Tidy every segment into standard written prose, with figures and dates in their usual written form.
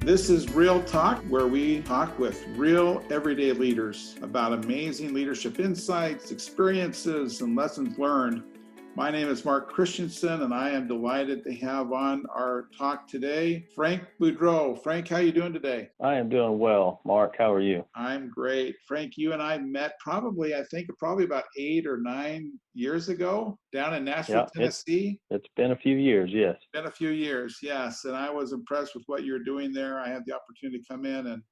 This is Real Talk, where we talk with real everyday leaders about amazing leadership insights, experiences, and lessons learned. My name is Mark Christensen, and I am delighted to have on our talk today, Frank Boudreau. Frank, how are you doing today? I am doing well. Mark, how are you? I'm great. Frank, you and I met probably about 8 or 9 years ago down in Nashville, Tennessee. It's been a few years, yes. It's been a few years, yes. And I was impressed with what you're doing there. I had the opportunity to come in and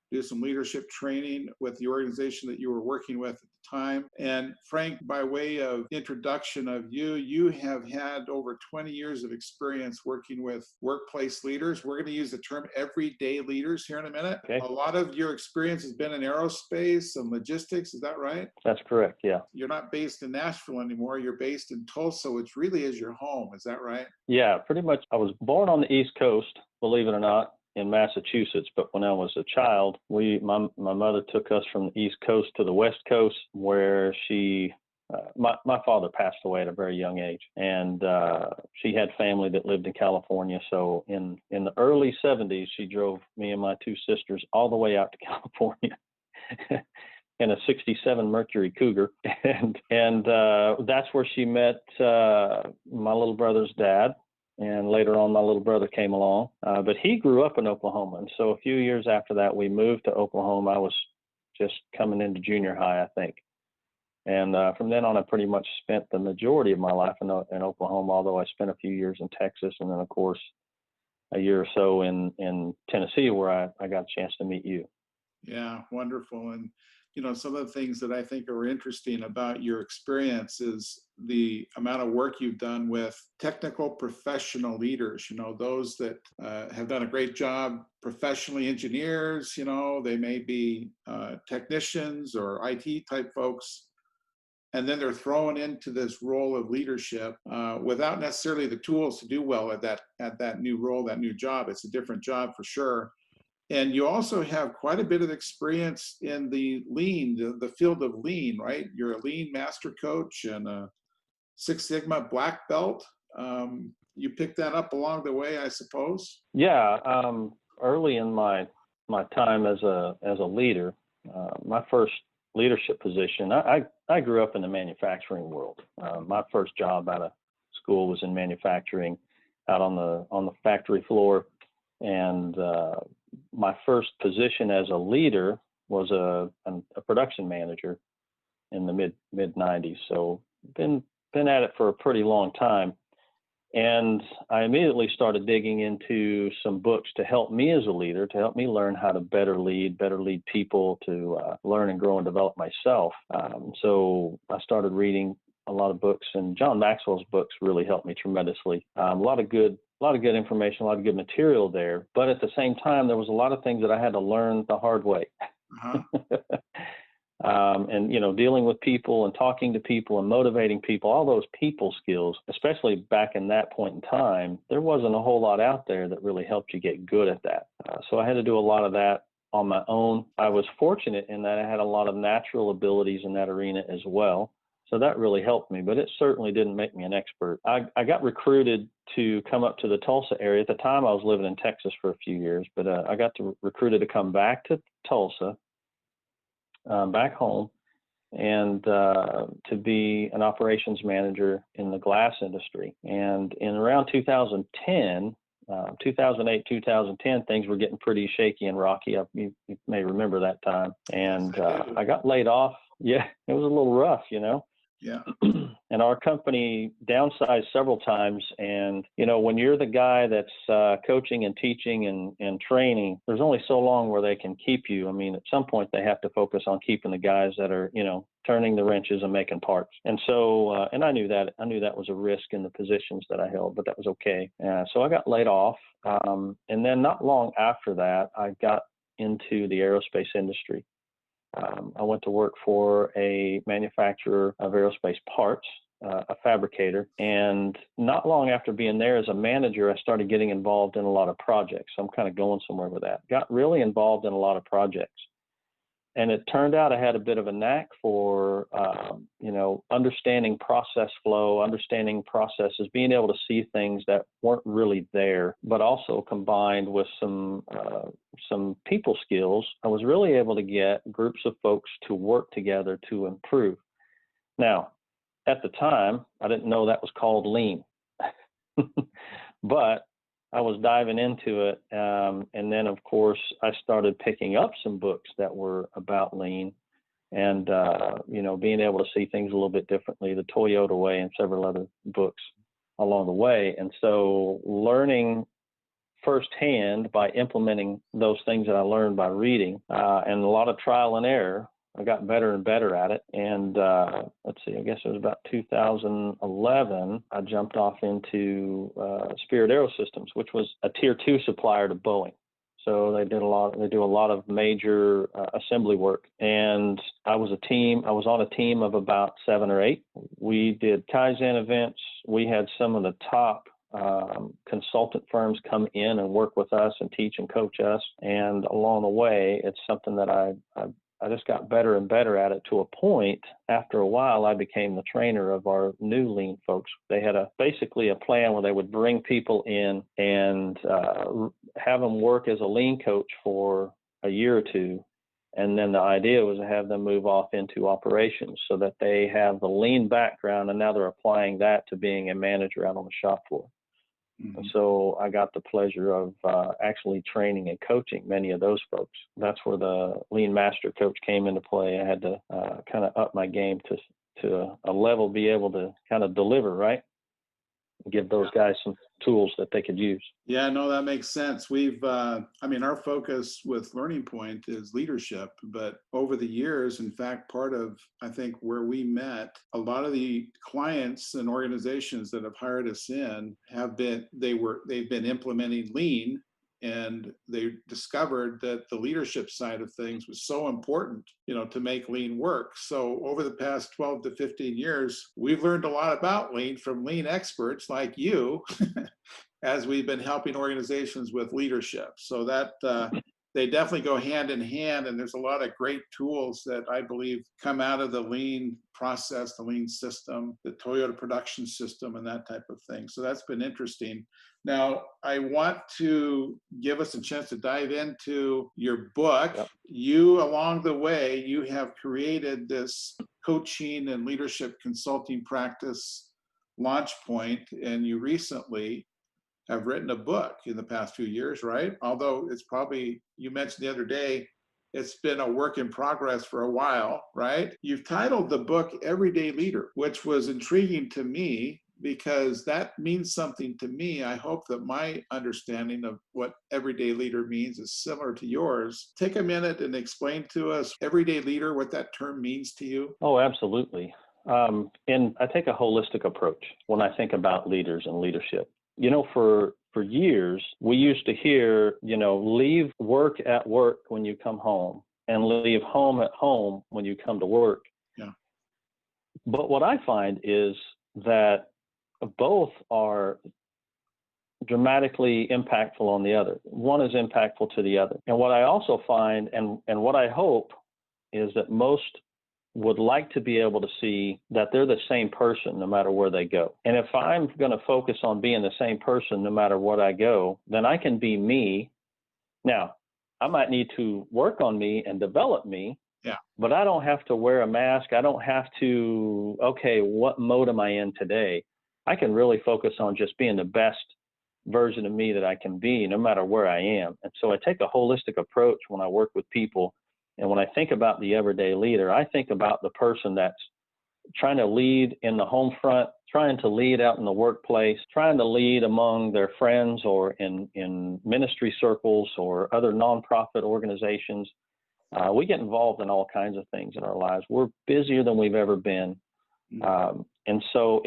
do some leadership training with the organization that you were working with at the time. And Frank, by way of introduction of you, you have had over 20 years of experience working with workplace leaders. We're going to use the term everyday leaders here in a minute. Okay. A lot of your experience has been in aerospace and logistics. Is that right? That's correct, yeah. You're not based in Nashville anymore. You're based in Tulsa, which really is your home. Is that right? Yeah, pretty much. I was born on the East Coast, believe it or not, in Massachusetts, but when I was a child, my mother took us from the East Coast to the West Coast, where my father passed away at a very young age, and she had family that lived in California. So in the early 70s, she drove me and my two sisters all the way out to California in a 67 Mercury Cougar, and that's where she met my little brother's dad. And later on, my little brother came along, but he grew up in Oklahoma. And so a few years after that, we moved to Oklahoma. I was just coming into junior high, I think. And from then on, I pretty much spent the majority of my life in Oklahoma, although I spent a few years in Texas, and then, of course, a year or so in Tennessee, where I got a chance to meet you. Yeah, wonderful. And some of the things that I think are interesting about your experience is the amount of work you've done with technical professional leaders, those that have done a great job professionally, engineers, they may be technicians or IT type folks. And then they're thrown into this role of leadership without necessarily the tools to do well at that new role, that new job. It's a different job for sure. And you also have quite a bit of experience in the the field of lean, right? You're a lean master coach and a Six Sigma black belt. You picked that up along the way, I suppose. Yeah, early in my time as a leader, my first leadership position, I grew up in the manufacturing world. My first job out of school was in manufacturing, out on the factory floor, and my first position as a leader was a production manager in the mid 90s. So been at it for a pretty long time. And I immediately started digging into some books to help me as a leader, to help me learn how to better lead people, to learn and grow and develop myself. So I started reading a lot of books, and John Maxwell's books really helped me tremendously. A lot of good information, a lot of good material there. But at the same time, there was a lot of things that I had to learn the hard way. Uh-huh. And, dealing with people and talking to people and motivating people, all those people skills, especially back in that point in time, there wasn't a whole lot out there that really helped you get good at that. So I had to do a lot of that on my own. I was fortunate in that I had a lot of natural abilities in that arena as well. So that really helped me, but it certainly didn't make me an expert. I got recruited to come up to the Tulsa area. At the time, I was living in Texas for a few years, but I got recruited to come back to Tulsa, back home, and to be an operations manager in the glass industry. And in around 2010, 2008, 2010, things were getting pretty shaky and rocky. You may remember that time. And I got laid off. Yeah, it was a little rough, Yeah. And our company downsized several times. And, when you're the guy that's coaching and teaching and training, there's only so long where they can keep you. I mean, at some point they have to focus on keeping the guys that are, turning the wrenches and making parts. And so, and I knew that was a risk in the positions that I held, but that was okay. So I got laid off. And then not long after that, I got into the aerospace industry. I went to work for a manufacturer of aerospace parts, a fabricator. And not long after being there as a manager, I started getting involved in a lot of projects. So I'm kind of going somewhere with that. Got really involved in a lot of projects. And it turned out I had a bit of a knack for, understanding process flow, understanding processes, being able to see things that weren't really there, but also combined with some people skills. I was really able to get groups of folks to work together to improve. Now, at the time, I didn't know that was called lean, but I was diving into it. And then, of course, I started picking up some books that were about lean and, being able to see things a little bit differently, the Toyota Way and several other books along the way. And so learning firsthand by implementing those things that I learned by reading and a lot of trial and error, I got better and better at it. And let's see, I guess it was about 2011, I jumped off into Spirit Aerosystems, which was a tier 2 supplier to Boeing. So they do a lot of major assembly work. And I was on a team of about 7 or 8. We did Kaizen events. We had some of the top consultant firms come in and work with us and teach and coach us. And along the way, it's something that I just got better and better at it, to a point, after a while, I became the trainer of our new lean folks. They had basically a plan where they would bring people in and have them work as a lean coach for a year or two. And then the idea was to have them move off into operations so that they have the lean background, and now they're applying that to being a manager out on the shop floor. Mm-hmm. And so I got the pleasure of actually training and coaching many of those folks. That's where the lean master coach came into play. I had to kind of up my game to a level, be able to kind of deliver, right? Give those guys some tools that they could use. Yeah, no, that makes sense. We've, our focus with Learning Point is leadership, but over the years, in fact, part of, I think, where we met, a lot of the clients and organizations that have hired us in they've been implementing lean, and they discovered that the leadership side of things was so important, to make lean work. So over the past 12 to 15 years, we've learned a lot about lean from lean experts like you, as we've been helping organizations with leadership. So that they definitely go hand in hand, and there's a lot of great tools that I believe come out of the lean process, the lean system, the Toyota production system, and that type of thing. So that's been interesting. Now, I want to give us a chance to dive into your book. Yep. You, along the way, you have created this coaching and leadership consulting practice, Launch Point, and you recently have written a book in the past few years, right? Although it's probably, you mentioned the other day, it's been a work in progress for a while, right? You've titled the book Everyday Leader, which was intriguing to me because that means something to me. I hope that my understanding of what everyday leader means is similar to yours. Take a minute and explain to us, everyday leader, what that term means to you. Oh, absolutely. And I take a holistic approach when I think about leaders and leadership. For years, we used to hear, leave work at work when you come home and leave home at home when you come to work. Yeah. But what I find is that both are dramatically impactful on the other. One is impactful to the other. And what I also find, and what I hope, is that most would like to be able to see that they're the same person no matter where they go. And if I'm going to focus on being the same person no matter what I go, then I can be me. Now, I might need to work on me and develop me, but I don't have to wear a mask. I don't have to, okay, what mode am I in today? I can really focus on just being the best version of me that I can be no matter where I am. And so I take a holistic approach when I work with people. And when I think about the everyday leader, I think about the person that's trying to lead in the home front, trying to lead out in the workplace, trying to lead among their friends or in ministry circles or other nonprofit organizations. We get involved in all kinds of things in our lives. We're busier than we've ever been. And so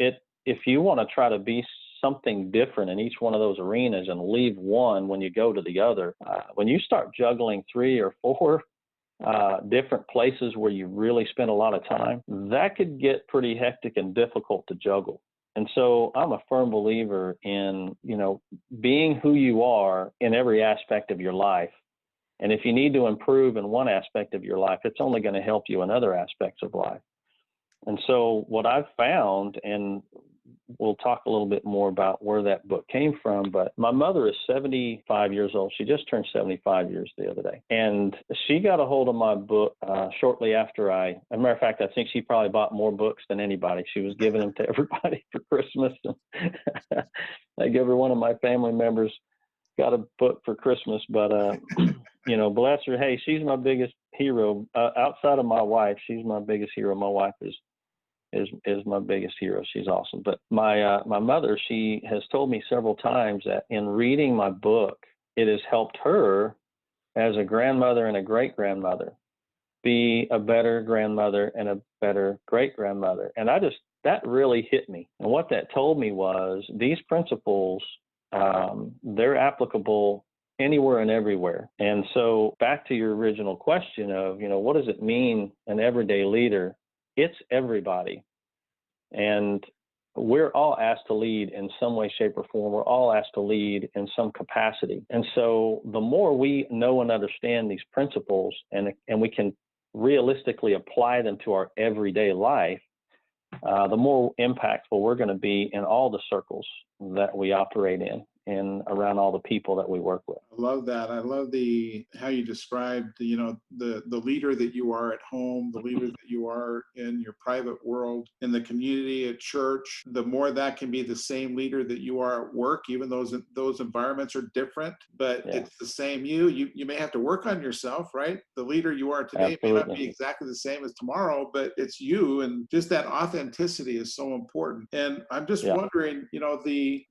if you want to try to be something different in each one of those arenas and leave one when you go to the other, when you start juggling 3 or 4 different places where you really spend a lot of time, that could get pretty hectic and difficult to juggle. And so I'm a firm believer in, being who you are in every aspect of your life And if you need to improve in one aspect of your life, it's only going to help you in other aspects of life. And so what I've found, and we'll talk a little bit more about where that book came from, but my mother is 75 years old. She just turned 75 years the other day. And she got a hold of my book shortly after as a matter of fact, I think she probably bought more books than anybody. She was giving them to everybody for Christmas. Like every one of my family members got a book for Christmas, but, you know, bless her. Hey, she's my biggest hero. Outside of my wife, she's my biggest hero. My wife is my biggest hero. She's awesome. But my mother, she has told me several times that in reading my book, it has helped her as a grandmother and a great grandmother be a better grandmother and a better great grandmother. And that really hit me. And what that told me was these principles, they're applicable anywhere and everywhere. And so back to your original question of, you know, what does it mean an everyday leader? It's everybody. And we're all asked to lead in some way, shape, or form. We're all asked to lead in some capacity. And so the more we know and understand these principles and we can realistically apply them to our everyday life, the more impactful we're going to be in all the circles that we operate in and around all the people that we work with. I love that. I love how you described, you know, the leader that you are at home, the leader that you are in your private world, in the community, at church. The more that can be the same leader that you are at work, even those environments are different, but it's the same you. You may have to work on yourself, right? The leader you are today may not be exactly the same as tomorrow, but it's you, and just that authenticity is so important. And I'm just wondering, you know,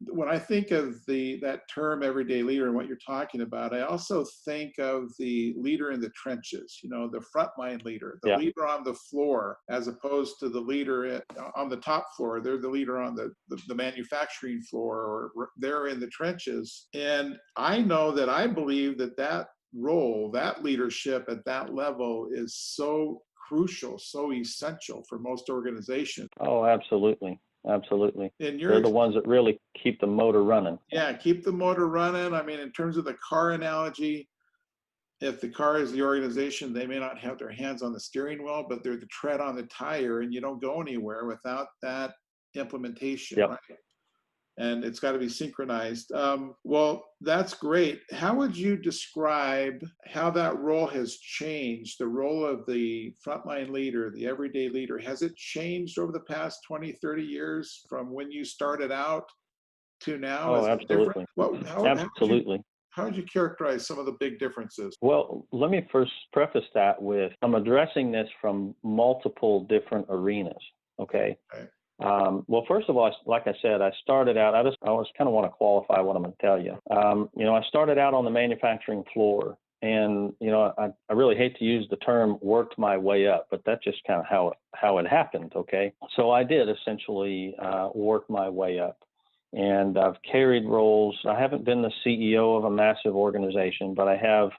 when I think of that term everyday leader and what you're talking about, I also think of the leader in the trenches, you know, the frontline leader, the leader on the floor, as opposed to the leader on the top floor. They're the leader on the manufacturing floor, or they're in the trenches. And I know that I believe that role, that leadership at that level is so crucial, so essential for most organizations. Oh, absolutely. Absolutely. They're the ones that really keep the motor running. Yeah, keep the motor running. I mean, in terms of the car analogy, if the car is the organization, they may not have their hands on the steering wheel, but they're the tread on the tire, and you don't go anywhere without that implementation, right? And it's got to be synchronized. Well, that's great. How would you describe how that role has changed, the role of the frontline leader, the everyday leader? Has it changed over the past 20, 30 years from when you started out to now? Oh, absolutely. Absolutely. How would you characterize some of the big differences? Well, let me first preface that with, I'm addressing this from multiple different arenas, okay? Well, first of all, like I said, I started out, I just kind of want to qualify what I'm going to tell you. You know, I started out on the manufacturing floor, and, you know, I really hate to use the term worked my way up, but that's just kind of how it happened, okay? So I did essentially work my way up, and I've carried roles. I haven't been the CEO of a massive organization, but I have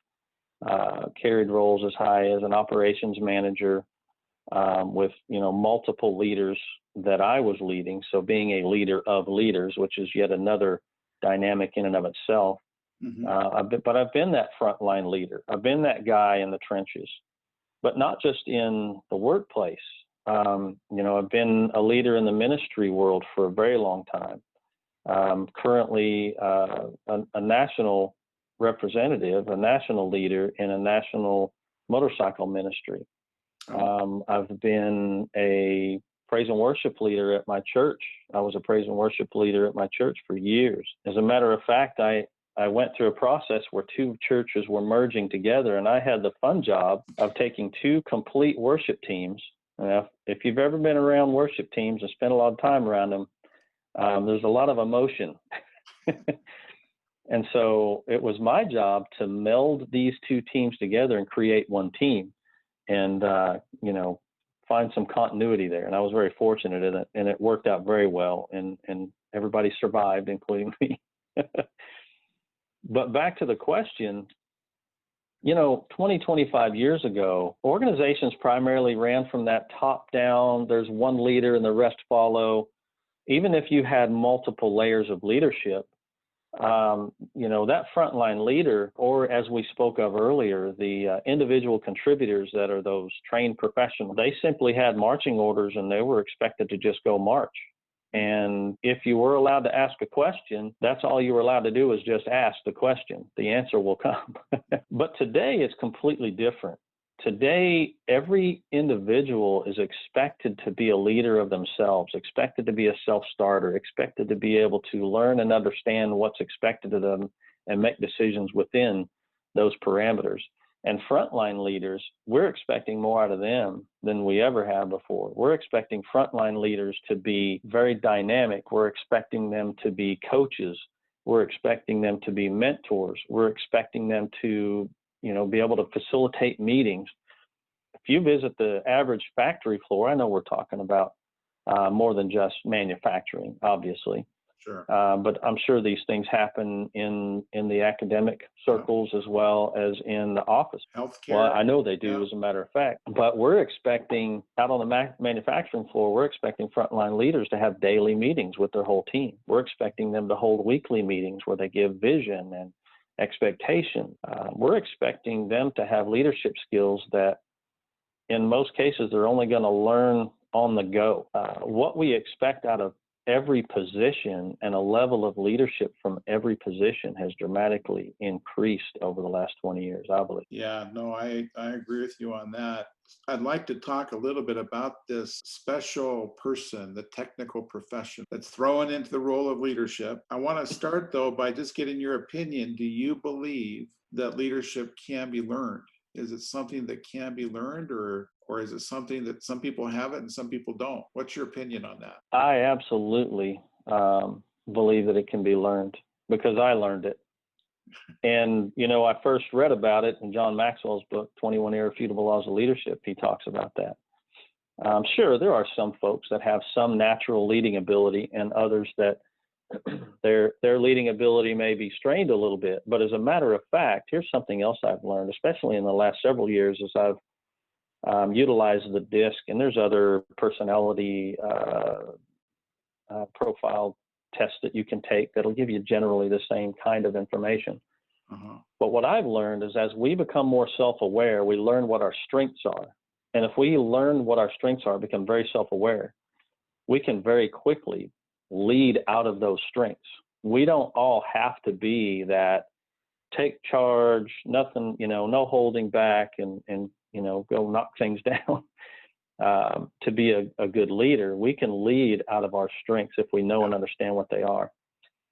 carried roles as high as an operations manager with, you know, multiple leaders that I was leading. So being a leader of leaders, which is yet another dynamic in and of itself. But I've been that frontline leader. I've been that guy in the trenches, but not just in the workplace. You know, I've been a leader in the ministry world for a very long time. Currently a national representative, a national leader in a national motorcycle ministry. I've been a praise and worship leader at my church. I was a praise and worship leader at my church for years. As a matter of fact, I went through a process where two churches were merging together, and I had the fun job of taking two complete worship teams. If you've ever been around worship teams and spent a lot of time around them, there's a lot of emotion. And so it was my job to meld these two teams together and create one team and, you know, find some continuity there. And I was very fortunate in it, and it worked out very well, and everybody survived, including me. But back to the question, you know, 25 years ago, organizations primarily ran from that top down. There's one leader and the rest follow. Even if you had multiple layers of leadership, That frontline leader, or as we spoke of earlier, the individual contributors that are those trained professionals, they simply had marching orders and they were expected to just go march. And if you were allowed to ask a question, that's all you were allowed to do is just ask the question. The answer will come. But today it's completely different. Today, every individual is expected to be a leader of themselves, expected to be a self-starter, expected to be able to learn and understand what's expected of them and make decisions within those parameters. And frontline leaders, we're expecting more out of them than we ever have before. We're expecting frontline leaders to be very dynamic. We're expecting them to be coaches. We're expecting them to be mentors. We're expecting them to be able to facilitate meetings. If you visit the average factory floor, I know we're talking about more than just manufacturing, obviously. Sure. But I'm sure these things happen in the academic circles as well as in the office. Healthcare. Well, I know they do, as a matter of fact. But we're expecting, out on the manufacturing floor, we're expecting frontline leaders to have daily meetings with their whole team. We're expecting them to hold weekly meetings where they give vision and expectation. We're expecting them to have leadership skills that, in most cases, they're only going to learn on the go. What we expect out of every position and a level of leadership from every position has dramatically increased over the last 20 years, I believe. Yeah, no, I agree with you on that. I'd like to talk a little bit about this special person, the technical profession that's thrown into the role of leadership. I want to start, though, by just getting your opinion. Do you believe that leadership can be learned? Is it something that can be learned, or is it something that some people have it and some people don't? What's your opinion on that? I absolutely believe that it can be learned, because I learned it. And, I first read about it in John Maxwell's book, 21 Irrefutable Laws of Leadership. He talks about that. Sure, there are some folks that have some natural leading ability and others that their leading ability may be strained a little bit. But as a matter of fact, here's something else I've learned, especially in the last several years, as I've utilized the DISC, and there's other personality profile tests that you can take that'll give you generally the same kind of information. Uh-huh. But what I've learned is, as we become more self-aware, we learn what our strengths are. And if we learn what our strengths are, become very self-aware, we can very quickly lead out of those strengths. We don't all have to be that take charge, nothing, no holding back and go knock things down. To be a good leader, we can lead out of our strengths if we know and understand what they are.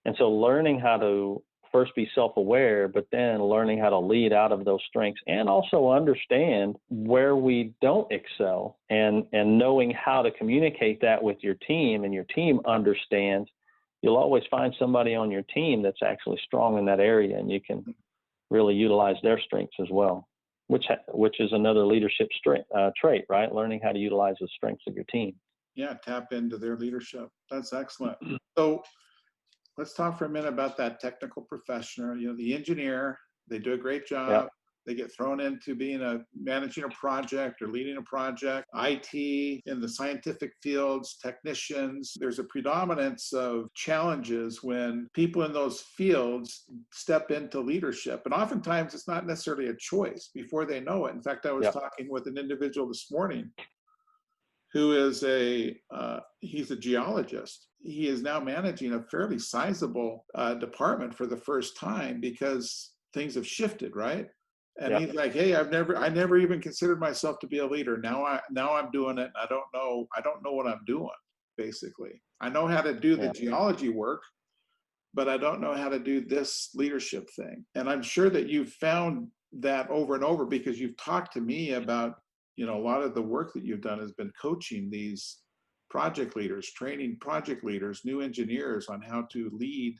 And so learning how to first be self-aware, but then learning how to lead out of those strengths, and also understand where we don't excel, and knowing how to communicate that with your team, and your team understands. You'll always find somebody on your team that's actually strong in that area, and you can really utilize their strengths as well, which is another leadership trait, right? Learning how to utilize the strengths of your team. Yeah, tap into their leadership. That's excellent. So let's talk for a minute about that technical professional. The engineer, they do a great job. Yep. They get thrown into managing a project or leading a project. IT, in the scientific fields, technicians. There's a predominance of challenges when people in those fields step into leadership. And oftentimes it's not necessarily a choice before they know it. In fact, I was talking with an individual this morning who is he's a geologist. He is now managing a fairly sizable department for the first time, because things have shifted, right? And he's like, hey, I never even considered myself to be a leader. Now I'm doing it, and I don't know what I'm doing, basically. I know how to do the geology work, but I don't know how to do this leadership thing. And I'm sure that you've found that over and over, because you've talked to me about, a lot of the work that you've done has been coaching these project leaders, training project leaders, new engineers on how to lead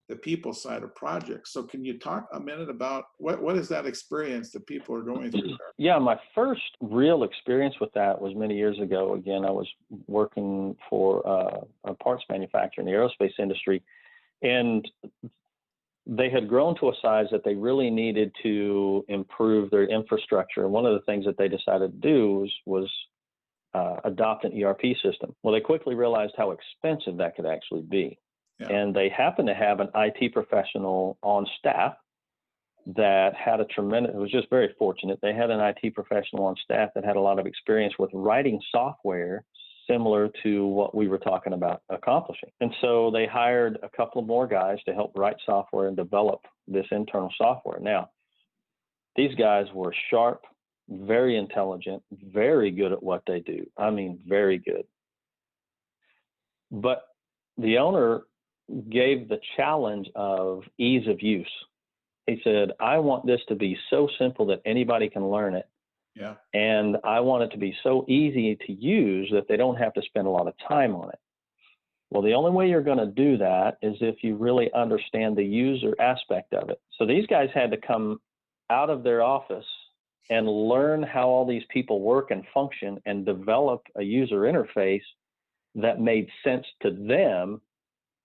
the people side of projects. So can you talk a minute about what is that experience that people are going through there? Yeah, my first real experience with that was many years ago. Again, I was working for a parts manufacturer in the aerospace industry, and they had grown to a size that they really needed to improve their infrastructure. And one of the things that they decided to do was adopt an ERP system. Well, they quickly realized how expensive that could actually be. Yeah. And they happened to have an IT professional on staff that had it was just very fortunate. They had an IT professional on staff that had a lot of experience with writing software similar to what we were talking about accomplishing. And so they hired a couple of more guys to help write software and develop this internal software. Now, these guys were sharp, very intelligent, very good at what they do. I mean, very good. But the owner gave the challenge of ease of use. He said, I want this to be so simple that anybody can learn it. Yeah. And I want it to be so easy to use that they don't have to spend a lot of time on it. Well, the only way you're going to do that is if you really understand the user aspect of it. So these guys had to come out of their office and learn how all these people work and function and develop a user interface that made sense to them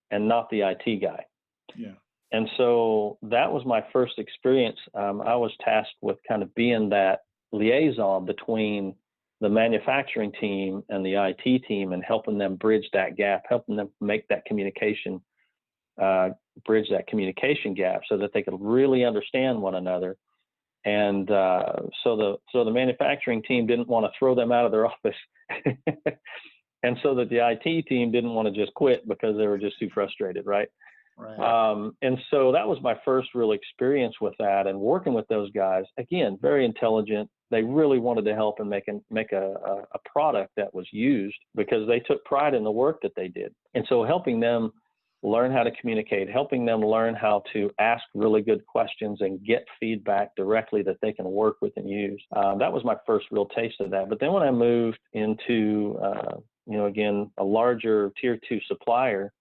and not the IT guy. Yeah. And so that was my first experience. I was tasked with kind of being that liaison between the manufacturing team and the IT team and helping them bridge that gap, helping them make that communication, bridge that communication gap so that they could really understand one another. And so the manufacturing team didn't want to throw them out of their office. And so that the IT team didn't want to just quit because they were just too frustrated, right? Right. And so that was my first real experience with that and working with those guys. Again, very intelligent. They really wanted to help and make a product that was used because they took pride in the work that they did. And so helping them learn how to communicate, helping them learn how to ask really good questions and get feedback directly that they can work with and use. That was my first real taste of that. But then when I moved into, again, a larger tier 2 supplier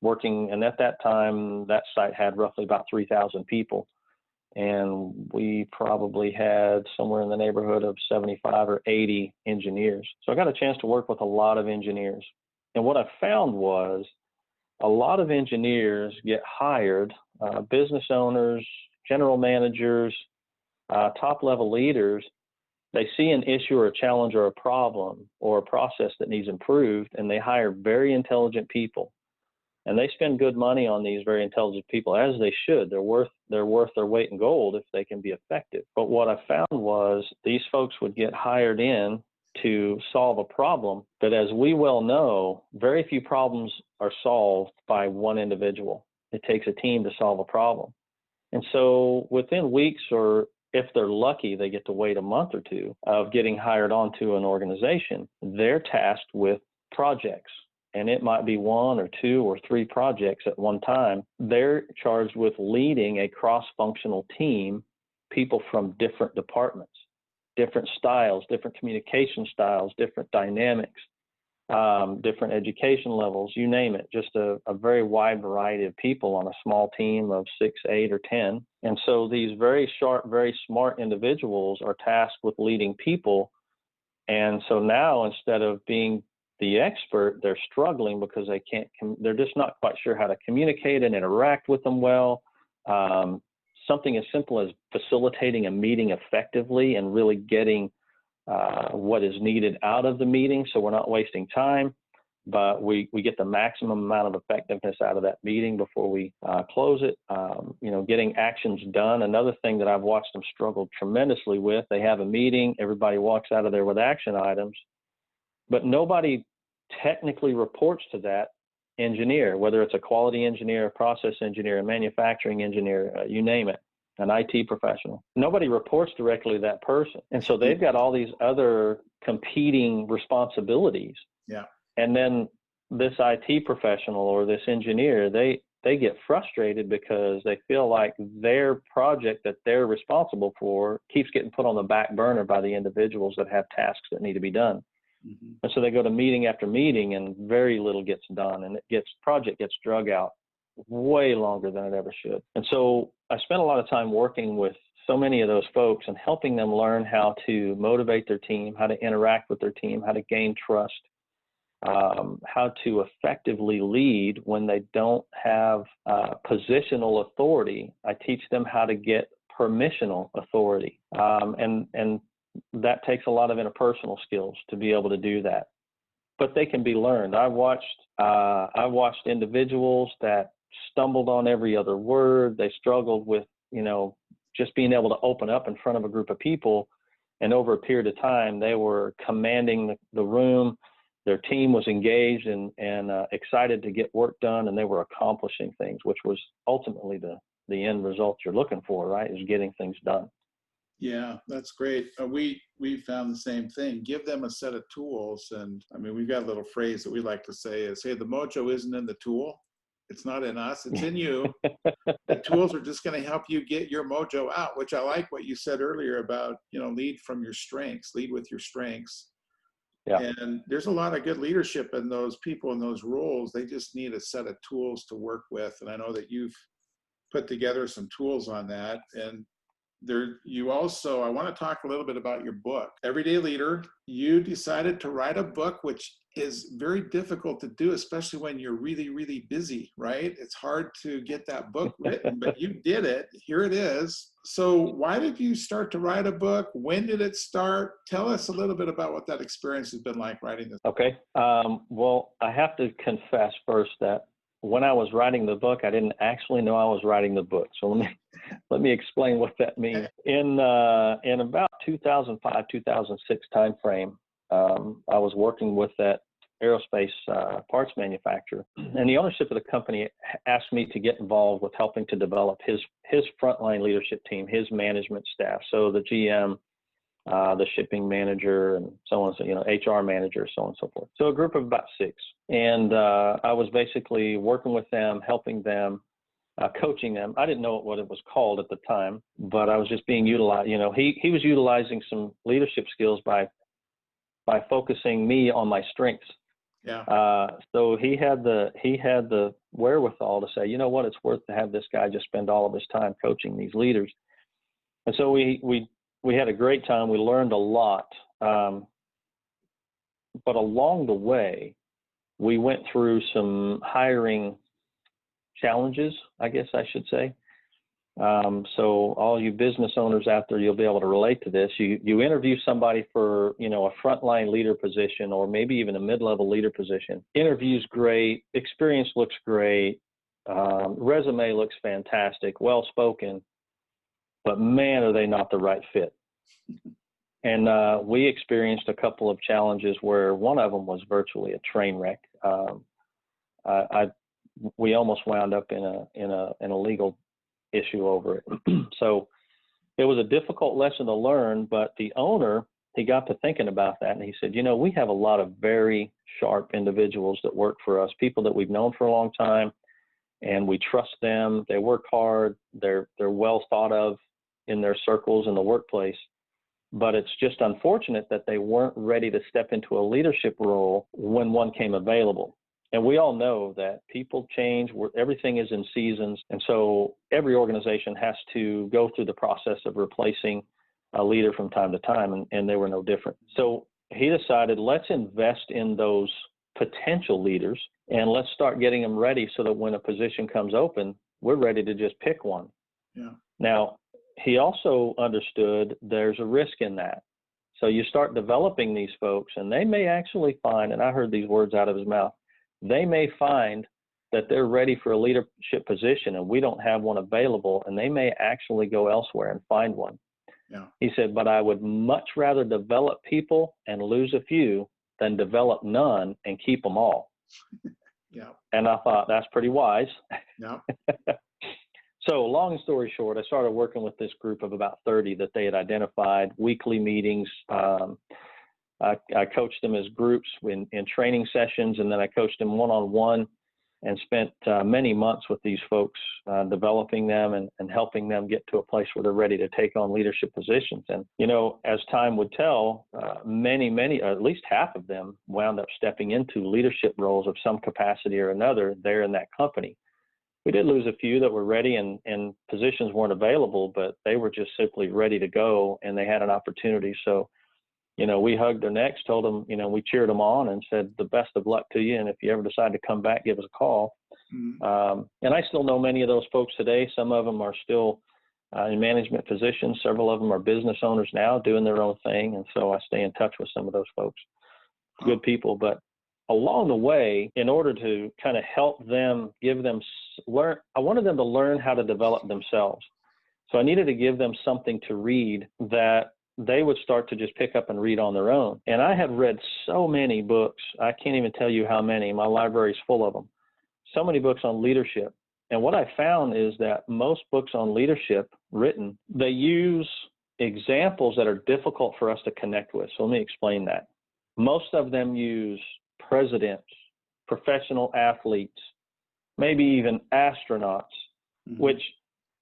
working, and at that time, that site had roughly about 3,000 people. And we probably had somewhere in the neighborhood of 75 or 80 engineers. So I got a chance to work with a lot of engineers. And what I found was a lot of engineers get hired, business owners, general managers, top level leaders. They see an issue or a challenge or a problem or a process that needs improved, and they hire very intelligent people. And they spend good money on these very intelligent people, as they should. They're worth their weight in gold if they can be effective. But what I found was these folks would get hired in to solve a problem. But as we well know, very few problems are solved by one individual. It takes a team to solve a problem. And so within weeks, or if they're lucky, they get to wait a month or two of getting hired onto an organization. They're tasked with projects. And it might be 1 or 2 or 3 projects at one time. They're charged with leading a cross-functional team, people from different departments, different styles, different communication styles, different dynamics, different education levels, you name it, just a very wide variety of people on a small team of 6, 8, or 10. And so these very sharp, very smart individuals are tasked with leading people. And so now, instead of being the expert, they're struggling because they're just not quite sure how to communicate and interact with them well. Something as simple as facilitating a meeting effectively and really getting what is needed out of the meeting so we're not wasting time, but we get the maximum amount of effectiveness out of that meeting before we close it. Getting actions done. Another thing that I've watched them struggle tremendously with, they have a meeting, everybody walks out of there with action items, but nobody technically reports to that engineer, whether it's a quality engineer, a process engineer, a manufacturing engineer, you name it, an IT professional. Nobody reports directly to that person. And so they've got all these other competing responsibilities. Yeah. And then this IT professional or this engineer, they get frustrated because they feel like their project that they're responsible for keeps getting put on the back burner by the individuals that have tasks that need to be done. Mm-hmm. And so they go to meeting after meeting and very little gets done, and project gets drug out way longer than it ever should. And so I spent a lot of time working with so many of those folks and helping them learn how to motivate their team, how to interact with their team, how to gain trust, how to effectively lead when they don't have positional authority. I teach them how to get permissional authority. And that takes a lot of interpersonal skills to be able to do that. but they can be learned. I watched individuals that stumbled on every other word. They struggled with, just being able to open up in front of a group of people. And over a period of time, they were commanding the room. Their team was engaged and excited to get work done, and they were accomplishing things, which was ultimately the end result you're looking for, right, is getting things done. Yeah, that's great. We found the same thing. Give them a set of tools. And I mean, we've got a little phrase that we like to say is, hey, the mojo isn't in the tool. It's not in us. It's in you. The tools are just going to help you get your mojo out, which I like what you said earlier about, lead from your strengths, lead with your strengths. Yeah. And there's a lot of good leadership in those people in those roles. They just need a set of tools to work with. And I know that you've put together some tools on that. And I want to talk a little bit about your book, Everyday Leader. You decided to write a book, which is very difficult to do, especially when you're really, really busy, right? It's hard to get that book written, but you did it. Here it is. So why did you start to write a book? When did it start? Tell us a little bit about what that experience has been like writing this. Okay. Well, I have to confess first that when I was writing the book, I didn't actually know I was writing the book. So let me explain what that means. In about 2005, 2006 timeframe, I was working with that aerospace parts manufacturer, and the ownership of the company asked me to get involved with helping to develop his frontline leadership team, his management staff. So the GM, the shipping manager, and so on, so HR manager, so on and so forth. So a group of about 6, and I was basically working with them, helping them, coaching them. I didn't know what it was called at the time, but I was just being utilized. He was utilizing some leadership skills by focusing me on my strengths. Yeah. So he had the wherewithal to say, you know what, it's worth to have this guy just spend all of his time coaching these leaders. And so we had a great time. We learned a lot. But along the way, we went through some hiring challenges, I guess I should say. So all you business owners out there, you'll be able to relate to this. You interview somebody for, a frontline leader position, or maybe even a mid-level leader position. Interview's great, experience looks great, resume looks fantastic, well-spoken, but man, are they not the right fit. And we experienced a couple of challenges where one of them was virtually a train wreck. We almost wound up in a legal issue over it. So it was a difficult lesson to learn, but the owner, he got to thinking about that, and he said, we have a lot of very sharp individuals that work for us, people that we've known for a long time, and we trust them. They work hard. They're well thought of in their circles in the workplace. But it's just unfortunate that they weren't ready to step into a leadership role when one came available. And we all know that people change, everything is in seasons. And so every organization has to go through the process of replacing a leader from time to time, and they were no different. So he decided, let's invest in those potential leaders, and let's start getting them ready so that when a position comes open, we're ready to just pick one. Yeah. Now, he also understood there's a risk in that. So you start developing these folks, and they may actually find, and I heard these words out of his mouth, they may find that they're ready for a leadership position and we don't have one available, and they may actually go elsewhere and find one. Yeah. He said, but I would much rather develop people and lose a few than develop none and keep them all. Yeah. And I thought, that's pretty wise. Yeah. So long story short, I started working with this group of about 30 that they had identified, weekly meetings. I coached them as groups in training sessions, and then I coached them one-on-one, and spent many months with these folks, developing them and helping them get to a place where they're ready to take on leadership positions. And, as time would tell, many, at least half of them wound up stepping into leadership roles of some capacity or another there in that company. We did lose a few that were ready and positions weren't available, but they were just simply ready to go and they had an opportunity. So, we hugged their necks, told them, we cheered them on and said, the best of luck to you. And if you ever decide to come back, give us a call. Mm-hmm. And I still know many of those folks today. Some of them are still in management positions. Several of them are business owners now doing their own thing. And so I stay in touch with some of those folks. Good people, but along the way, in order to kind of help them, I wanted them to learn how to develop themselves. So I needed to give them something to read that they would start to just pick up and read on their own. And I had read so many books. I can't even tell you how many. My library is full of them. So many books on leadership. And what I found is that most books on leadership written, they use examples that are difficult for us to connect with. So let me explain that. Most of them use presidents, professional athletes, maybe even astronauts, which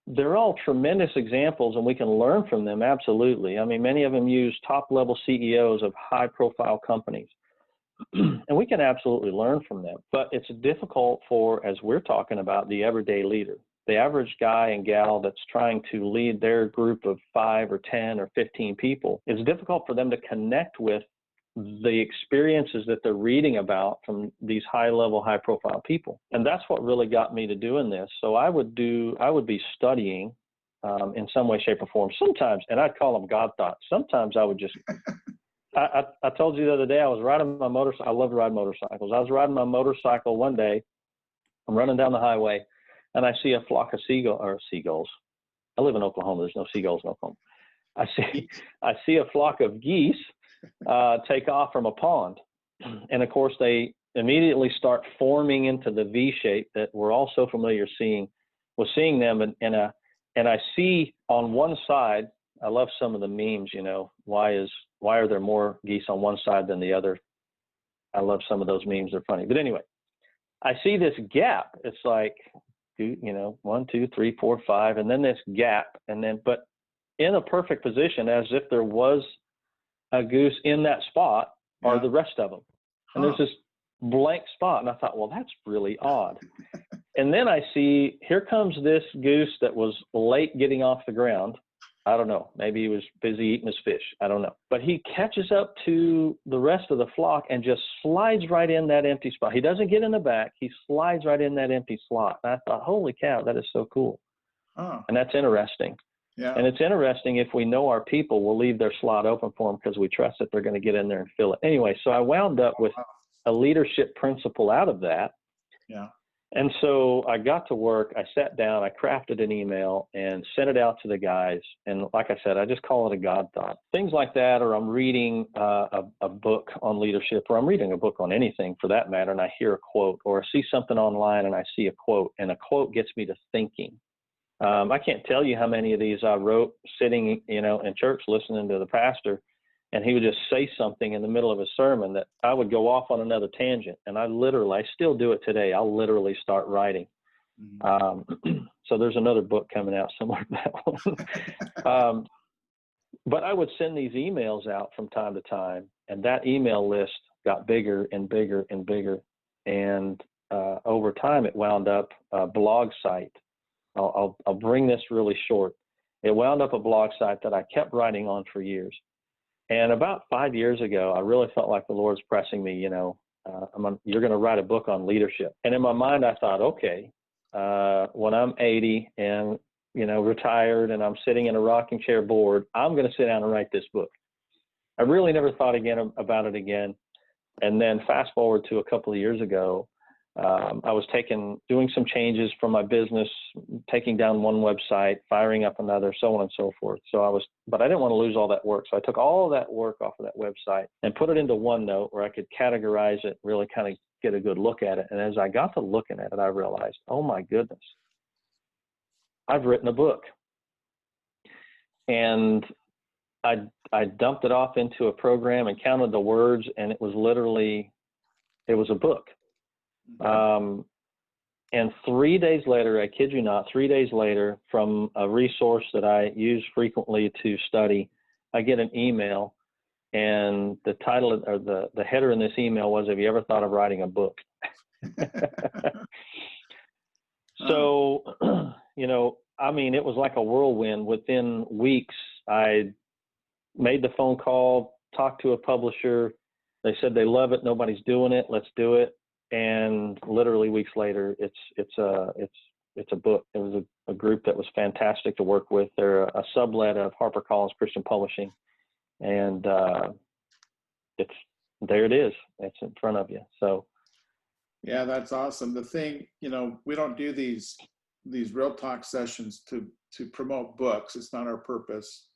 they're all tremendous examples, and we can learn from them, absolutely. I mean, many of them use top-level CEOs of high-profile companies, and we can absolutely learn from them. But it's difficult for, as we're talking about, the everyday leader, the average guy and gal that's trying to lead their group of 5 or 10 or 15 people. It's difficult for them to connect with the experiences that they're reading about from these high-level, high-profile people. And that's what really got me to doing this. So I would be studying in some way, shape, or form. Sometimes, and I'd call them God thoughts. Sometimes I would just, I told you the other day, I was riding my motorcycle. I love to ride motorcycles. I was riding my motorcycle one day. I'm running down the highway, and I see a flock of seagulls. I live in Oklahoma. There's no seagulls in Oklahoma. I see a flock of geese take off from a pond. And of course, they immediately start forming into the V shape that we're all so familiar with seeing them. And I see on one side, I love some of the memes, you know, why are there more geese on one side than the other? I love some of those memes. They're funny. But anyway, I see this gap. It's like, 1, 2, 3, 4, 5, and then this gap. But in a perfect position, as if there was a goose in that spot, are the rest of them. And there's this blank spot. And I thought, well, that's really odd. And then I see, here comes this goose that was late getting off the ground. I don't know. Maybe he was busy eating his fish. I don't know. But he catches up to the rest of the flock and just slides right in that empty spot. He doesn't get in the back. He slides right in that empty slot. And I thought, holy cow, that is so cool. Oh. And that's interesting. Yeah. And it's interesting, if we know our people, we'll leave their slot open for them because we trust that they're going to get in there and fill it. Anyway, so I wound up with a leadership principle out of that. Yeah. And so I got to work. I sat down, I crafted an email and sent it out to the guys. And like I said, I just call it a God thought. Things like that, or I'm reading a book on leadership, or I'm reading a book on anything for that matter, and I hear a quote, or I see something online and I see a quote, and a quote gets me to thinking. I can't tell you how many of these I wrote sitting, in church listening to the pastor, and he would just say something in the middle of a sermon that I would go off on another tangent. And I still do it today. I'll literally start writing. So there's another book coming out similar to that one. But I would send these emails out from time to time, and that email list got bigger and bigger and bigger. And over time, it wound up a blog site. I'll bring this really short. It wound up a blog site that I kept writing on for years. And about 5 years ago, I really felt like the Lord's pressing me, you're going to write a book on leadership. And in my mind, I thought, okay, when I'm 80 and, retired and I'm sitting in a rocking chair bored, I'm going to sit down and write this book. I really never thought about it again. And then fast forward to a couple of years ago, I was doing some changes for my business, taking down one website, firing up another, so on and so forth. But I didn't want to lose all that work. So I took all of that work off of that website and put it into OneNote where I could categorize it, really kind of get a good look at it. And as I got to looking at it, I realized, oh my goodness, I've written a book. And I dumped it off into a program and counted the words, and it was a book. And 3 days later, I kid you not, 3 days later, from a resource that I use frequently to study, I get an email, and the title or the header in this email was, "Have you ever thought of writing a book?" So, it was like a whirlwind. Within weeks, I made the phone call, talked to a publisher. They said they love it. Nobody's doing it. Let's do it. And literally weeks later, it's a book. It was a group that was fantastic to work with. They're a sublet of HarperCollins Christian Publishing, and there it is. It's in front of you. So Yeah, that's awesome. The thing, we don't do these real talk sessions to promote books. It's not our purpose.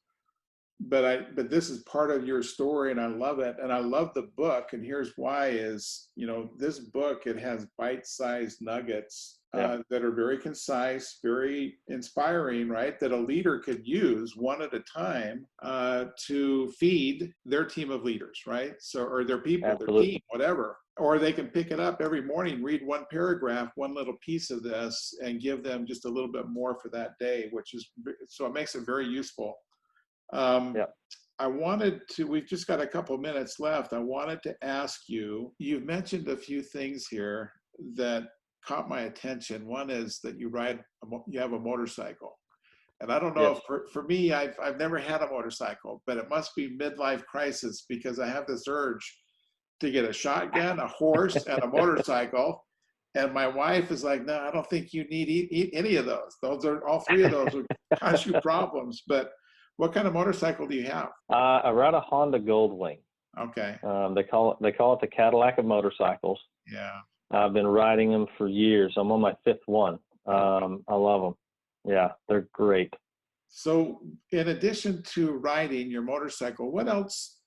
But this is part of your story, and I love it. And I love the book. And here's why: is this book, it has bite-sized nuggets that are very concise, very inspiring, right? That a leader could use one at a time to feed their team of leaders, right? So, or their people, absolutely. their team, whatever. Or they can pick it up every morning, read one paragraph, one little piece of this, and give them just a little bit more for that day, so it makes it very useful. We've just got a couple minutes left. I wanted to ask you, you've mentioned a few things here that caught my attention. One is that you have a motorcycle. And I don't know Yes. if for me, I've never had a motorcycle, but it must be midlife crisis, because I have this urge to get a shotgun, a horse, and a motorcycle. And my wife is like, no, I don't think you need any of those. All three of those would cause you problems. But what kind of motorcycle do you have? I ride a Honda Goldwing. Okay. They call it the Cadillac of motorcycles. Yeah. I've been riding them for years. I'm on my fifth one. I love them. Yeah, they're great. So, in addition to riding your motorcycle, what else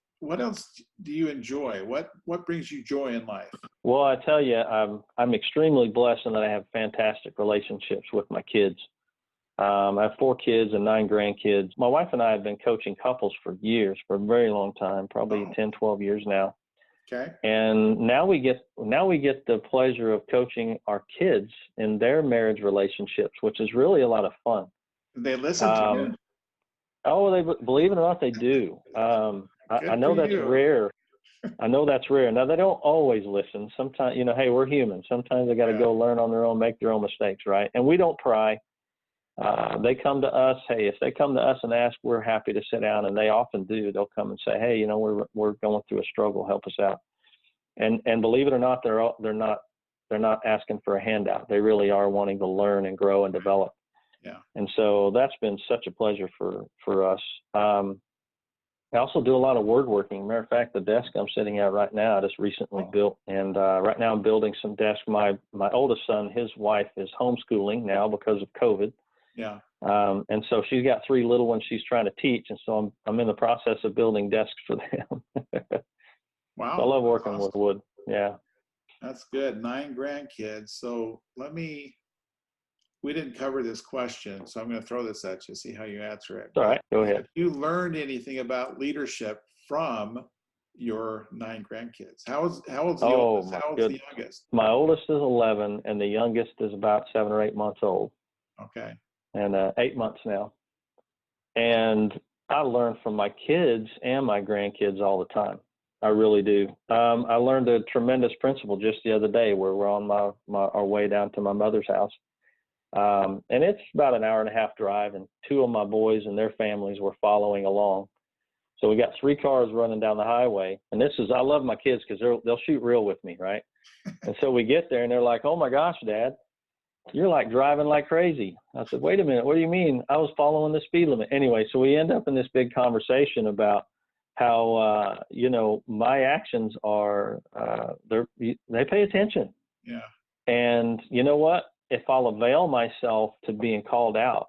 do you enjoy? What brings you joy in life? Well, I tell you, I'm extremely blessed in that I have fantastic relationships with my kids. I have 4 kids and 9 grandkids. My wife and I have been coaching couples for years, for a very long time, probably 10, 12 years now. Okay. And now we get the pleasure of coaching our kids in their marriage relationships, which is really a lot of fun. They listen to you? Oh, believe it or not, they do. I know that's rare. I know that's rare. Now, they don't always listen. Sometimes, hey, we're human. Sometimes they got to go learn on their own, make their own mistakes, right? And we don't pry. They come to us. Hey, if they come to us and ask, we're happy to sit down, and they often do. They'll come and say, hey, we're going through a struggle. Help us out. And believe it or not, they're not asking for a handout. They really are wanting to learn and grow and develop. Yeah. And so that's been such a pleasure for us. I also do a lot of woodworking. Matter of fact, the desk I'm sitting at right now, I just recently built, and right now I'm building some desks. My oldest son, his wife is homeschooling now because of COVID. Yeah. And so she's got 3 little ones she's trying to teach, and so I'm in the process of building desks for them. Wow. So I love working with wood. Yeah. That's good. 9 grandkids. So we didn't cover this question, so I'm going to throw this at you, see how you answer it. All right, go ahead. Have you learned anything about leadership from your 9 grandkids? How old's the oldest? How old's the youngest? My oldest is 11, and the youngest is about 7 or 8 months old. Okay. And 8 months now. And I learn from my kids and my grandkids all the time. I really do. I learned a tremendous principle just the other day where we're on our way down to my mother's house. And it's about an hour and a half drive, and 2 of my boys and their families were following along. So we got 3 cars running down the highway. And I love my kids because they'll shoot real with me, right? And so we get there and they're like, oh my gosh, Dad, you're like driving like crazy. I said, wait a minute, what do you mean? I was following the speed limit. Anyway, so we end up in this big conversation about how, my actions are, they pay attention. Yeah. And you know what? If I'll avail myself to being called out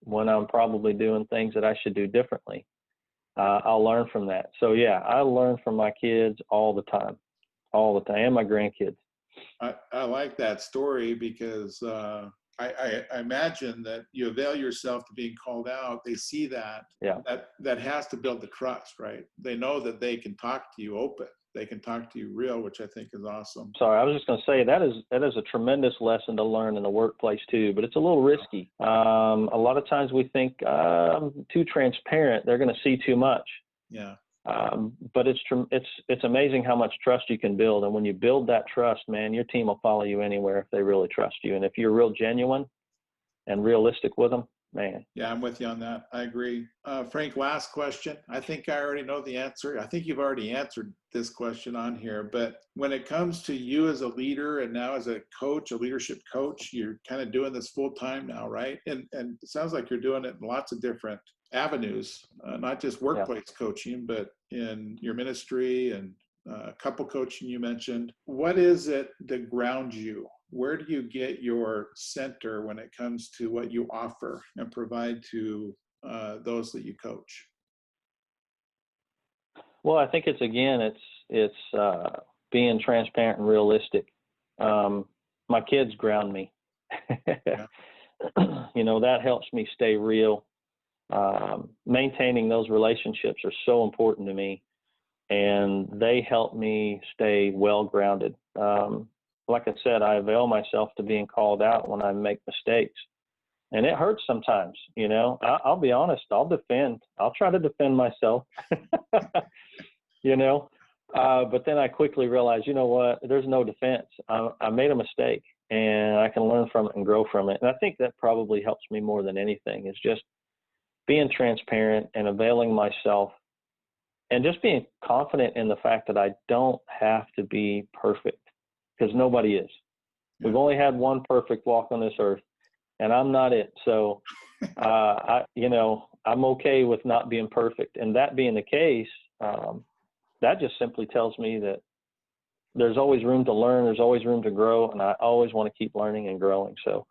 when I'm probably doing things that I should do differently, I'll learn from that. So yeah, I learn from my kids all the time, and my grandkids. I like that story because I imagine that you avail yourself to being called out. They see that. Yeah. That has to build the trust, right? They know that they can talk to you open. They can talk to you real, which I think is awesome. Sorry, I was just going to say that is a tremendous lesson to learn in the workplace too, but it's a little risky. A lot of times we think I'm too transparent. They're going to see too much. Yeah. But it's amazing how much trust you can build. And when you build that trust, man, your team will follow you anywhere if they really trust you. And if you're real genuine and realistic with them, man. Yeah, I'm with you on that. I agree. Frank, last question. I think I already know the answer. I think you've already answered this question on here, but when it comes to you as a leader and now as a coach, a leadership coach, you're kind of doing this full time now, right? And it sounds like you're doing it in lots of different avenues, not just workplace coaching, but in your ministry and couple coaching you mentioned. What is it that grounds you? Where do you get your center when it comes to what you offer and provide to those that you coach? Well, I think it's being transparent and realistic. My kids ground me. Yeah. That helps me stay real. Maintaining those relationships are so important to me, and they help me stay well grounded. Like I said, I avail myself to being called out when I make mistakes, and it hurts sometimes. I'll be honest. I'll try to defend myself. But then I quickly realized, you know what? There's no defense. I made a mistake, and I can learn from it and grow from it. And I think that probably helps me more than anything, is just being transparent and availing myself, and just being confident in the fact that I don't have to be perfect, because nobody is. We've only had one perfect walk on this earth, and I'm not it. So, I'm okay with not being perfect. And that being the case, that just simply tells me that there's always room to learn, there's always room to grow, and I always want to keep learning and growing. So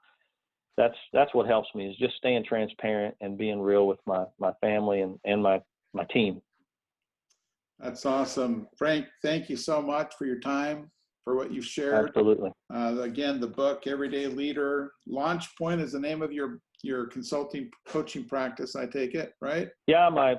that's what helps me, is just staying transparent and being real with my family and my team. That's awesome. Frank, thank you so much for your time, for what you've shared. Absolutely. Again, the book, Everyday Leader. Launch Point is the name of your consulting coaching practice, I take it, right? Yeah, my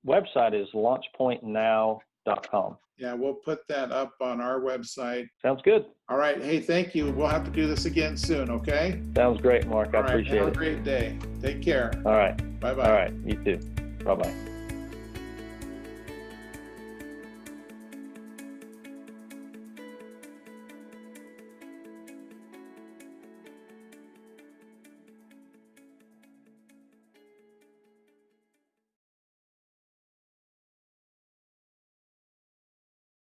website is launchpointnow.com. Yeah, we'll put that up on our website. Sounds good. All right. Hey, thank you. We'll have to do this again soon, okay? Sounds great, Mark. I appreciate it. Have a great day. Take care. All right. Bye-bye. All right. You too. Bye-bye.